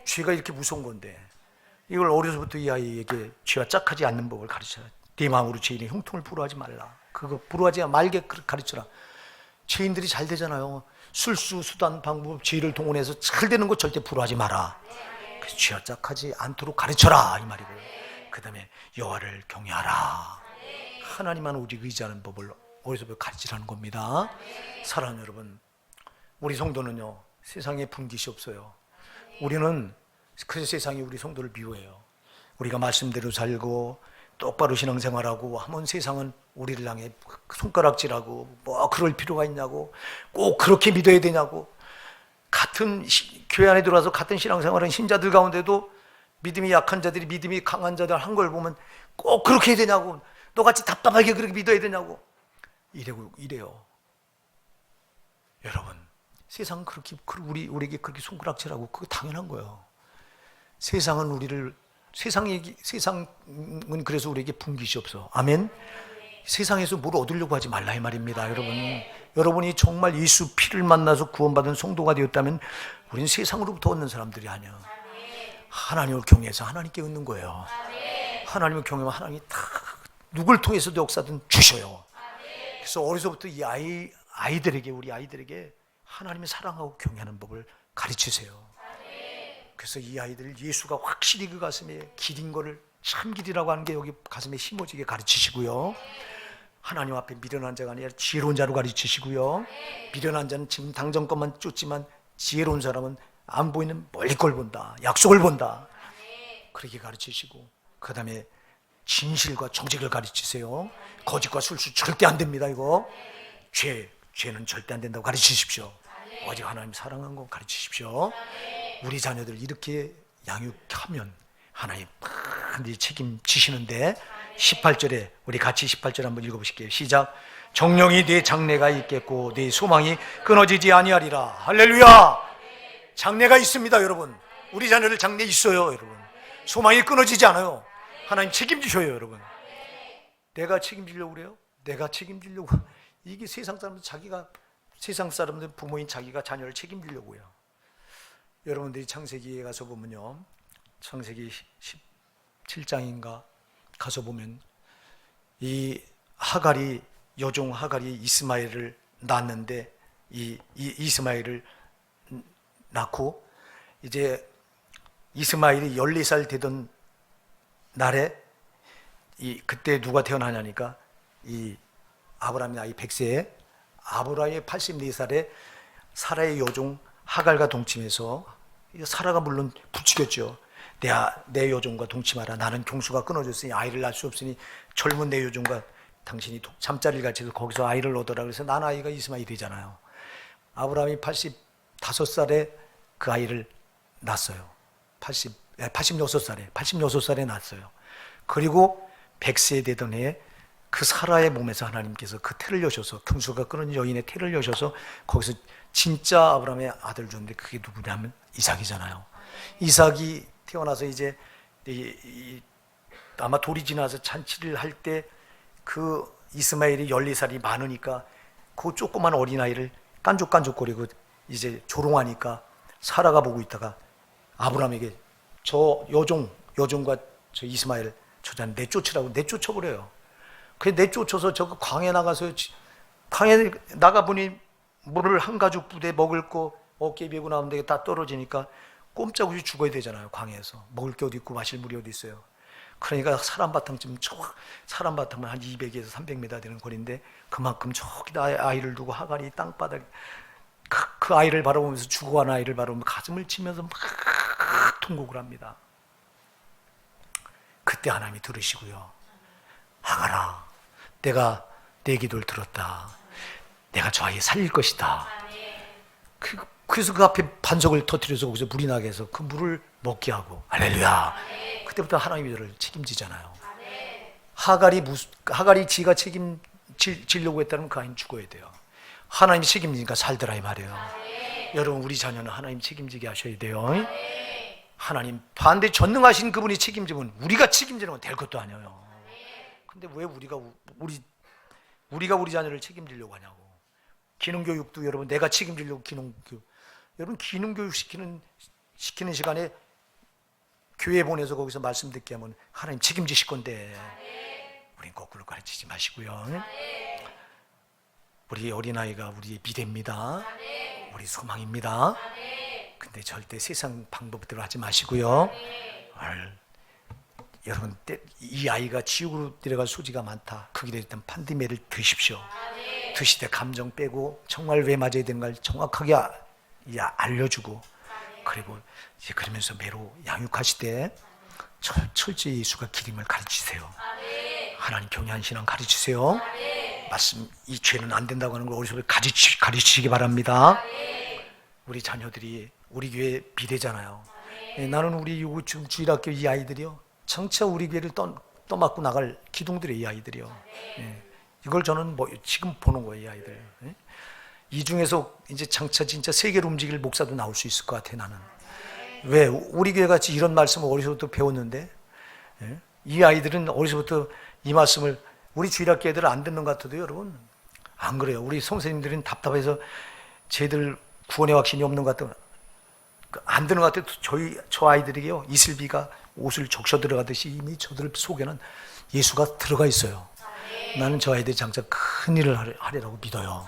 죄가 이렇게 무서운 건데 이걸 어려서부터 이 아이에게 죄와 짝하지 않는 법을 가르쳐라. 네 마음으로 죄인의 형통을 부러워하지 말라. 그거 부러워하지 말게 가르쳐라. 죄인들이 잘 되잖아요. 술수, 수단, 방법, 죄를 동원해서 잘 되는 거 절대 부러워하지 마라. 그래서 죄와 짝하지 않도록 가르쳐라 이 말이고요. 그 다음에 여호와를 경외하라. 하나님만 오직 의지하는 법을 어디서부터 가르치라는 겁니다. 사랑하는 여러분, 우리 성도는요, 세상에 분깃이 없어요. 우리는 그래서 세상이 우리 성도를 미워해요. 우리가 말씀대로 살고 똑바로 신앙생활하고 하면 세상은 우리를 향해 손가락질하고 뭐 그럴 필요가 있냐고, 꼭 그렇게 믿어야 되냐고, 같은 교회 안에 들어와서 같은 신앙생활하는 신자들 가운데도 믿음이 약한 자들이 믿음이 강한 자들 한 걸 보면 꼭 그렇게 해야 되냐고, 너같이 답답하게 그렇게 믿어야 되냐고 이래요. 여러분, 세상은 그렇게 우리에게 그렇게 손가락질하고 그거 당연한 거예요. 세상은 그래서 우리에게 분깃이 없어. 아멘. 세상에서 뭘 얻으려고 하지 말라 이 말입니다. 여러분이 정말 예수 피를 만나서 구원받은 성도가 되었다면 우리는 세상으로부터 얻는 사람들이 아니야. 하나님을 경외해서 하나님께 얻는 거예요. 하나님을 경외하면 하나님이 다 누굴 통해서도 역사든 주셔요. 그래서 어려서부터 이 아이들에게, 우리 아이들에게 하나님을 사랑하고 경외하는 법을 가르치세요. 그래서 이 아이들 예수가 확실히 그 가슴에 길인 거를, 참 길이라고 하는 게 여기 가슴에 심어지게 가르치시고요. 하나님 앞에 미련한 자가 아니라 지혜로운 자로 가르치시고요. 미련한 자는 지금 당장 것만 쫓지만 지혜로운 사람은 안 보이는 멀리 걸 본다, 약속을 본다, 그렇게 가르치시고, 그 다음에 진실과 정직을 가르치세요. 거짓과 술수 절대 안 됩니다. 이거 죄는 절대 안 된다고 가르치십시오. 오직 하나님 사랑하는 거 가르치십시오. 우리 자녀들 이렇게 양육하면 하나님 반드시 책임지시는데, 18절에 우리 같이 18절 한번 읽어보실게요. 시작. 정령이 네 장래가 있겠고 네 소망이 끊어지지 아니하리라. 할렐루야. 장래가 있습니다. 여러분, 우리 자녀들 장래 있어요. 여러분, 소망이 끊어지지 않아요. 하나님 책임지셔요. 여러분, 내가 책임지려고 그래요? 내가 책임지려고 이게 세상 사람들 부모인 자기가 자녀를 책임지려고요. 여러분들이 창세기에 가서 보면요, 창세기 17장인가 가서 보면 이 하갈이 여종 하갈이 이스마엘을 낳았는데 이 이스마엘을 낳고 이제 이스마엘이 14살 되던 날에 그때 누가 태어나냐니까 이 아브라함이 나이 100세에 아브라함이 84살에 사라의 여종 하갈과 동침해서 사라가 물론 부추겼죠. 내 여종과 동침하라. 나는 경수가 끊어졌으니 아이를 낳을 수 없으니 젊은 내 여종과 당신이 잠자리를 같이해서 거기서 아이를 얻어라. 그래서 난 아이가 이스마엘이잖아요. 아브라함이 85살에 그 아이를 낳았어요. 86살에 낳았어요. 그리고 100세 되던 해에 그 사라의 몸에서 하나님께서 그 태를 여셔서 경수가 끊은 여인의 태를 여셔서 거기서 진짜 아브라함의 아들을 줬는데 그게 누구냐면 이삭이잖아요. 이삭이 태어나서 이제 아마 돌이 지나서 잔치를 할 때 그 이스마엘이 14살이 많으니까 그 조그만 어린아이를 깐족깐족거리고 이제 조롱하니까 사라가 보고 있다가 아브라함에게 저 여종과 저 이스마엘 저자는 내쫓으라고 내쫓아버려요. 그래서 내쫓아서 저 광야에 나가서 광야에 나가보니 물을 한 가죽 부대 먹을 거 어깨에 메고 나오는데 다 떨어지니까 꼼짝없이 죽어야 되잖아요. 광야에서 먹을 게 어디 있고 마실 물이 어디 있어요. 그러니까 사람바탕쯤 사람바탕은 한 200에서 300m 되는 거리인데 그만큼 저기다 아이를 두고 하갈이 땅바닥에 그 아이를 바라보면서 죽어가는 아이를 바라보면서 가슴을 치면서 막 통곡을 합니다. 그때 하나님이 들으시고요. 하갈아, 내가 내 기도를 들었다. 내가 저 아이 살릴 것이다. 그래서 그 앞에 반석을 터뜨려서 거기서 물이 나게 해서 그 물을 먹게 하고 할렐루야. 그때부터 하나님이 저를 책임지잖아요. 하갈이 지가 책임지려고 했다면 그 아이는 죽어야 돼요. 하나님이 책임지니까 살더라 이 말이에요. 여러분 우리 자녀는 하나님 책임지게 하셔야 돼요. 하나님 반대 전능하신 그분이 책임지면 우리가 책임지는 건 될 것도 아니에요. 근데 왜 우리가 우리 자녀를 책임지려고 하냐고. 기능교육도 여러분 내가 책임지려고 기능교육. 여러분 기능교육 시키는 시간에 교회 보내서 거기서 말씀 듣게 하면 하나님 책임지실 건데 우린 거꾸로 가르치지 마시고요. 우리 어린아이가 우리의 미래입니다. 우리 소망입니다. 근데 절대 세상 방법대로 하지 마시고요. 여러분 이 아이가 지옥으로 데려갈 소지가 많다. 거기에 일단 판디메를 드십시오. 드실 때 감정 빼고 정말 왜 맞아야 되는가를 정확하게 알려주고 그리고 이제 그러면서 매로 양육하실 때 철저히 예수가 기름을 가르치세요. 하나님 경외한 신앙 가르치세요. 말씀 이 죄는 안 된다고 하는 걸 어디서 가르치시기 바랍니다. 우리 자녀들이 우리 교회 비대잖아요. 나는 우리 지금 주일학교 이 아이들이요 장차 우리 교회를 떠맡고 나갈 기둥들의 이 아이들이요. 이걸 저는 지금 보는 거예요, 이 아이들. 이 중에서 이제 장차 진짜 세계로 움직일 목사도 나올 수 있을 것 같아 나는. 왜 우리 교회 같이 이런 말씀을 어디서부터 배웠는데 이 아이들은 어디서부터 이 말씀을 우리 주일학교 애들은 안 듣는 것 같아도 여러분 안 그래요. 우리 선생님들은 답답해서 쟤들 구원의 확신이 없는 것 같아도 안 듣는 것 같아도 저 아이들이요 이슬비가 옷을 적셔 들어가듯이 이미 저들 속에는 예수가 들어가 있어요. 나는 저 아이들이 장차 큰 일을 하리라고 믿어요.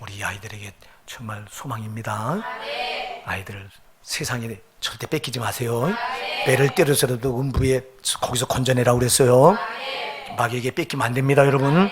우리 아이들에게 정말 소망입니다. 아이들을 세상에 절대 뺏기지 마세요. 매를 때려서라도 음부에 거기서 건져내라고 그랬어요. 마귀에게 뺏기면 안 됩니다, 여러분.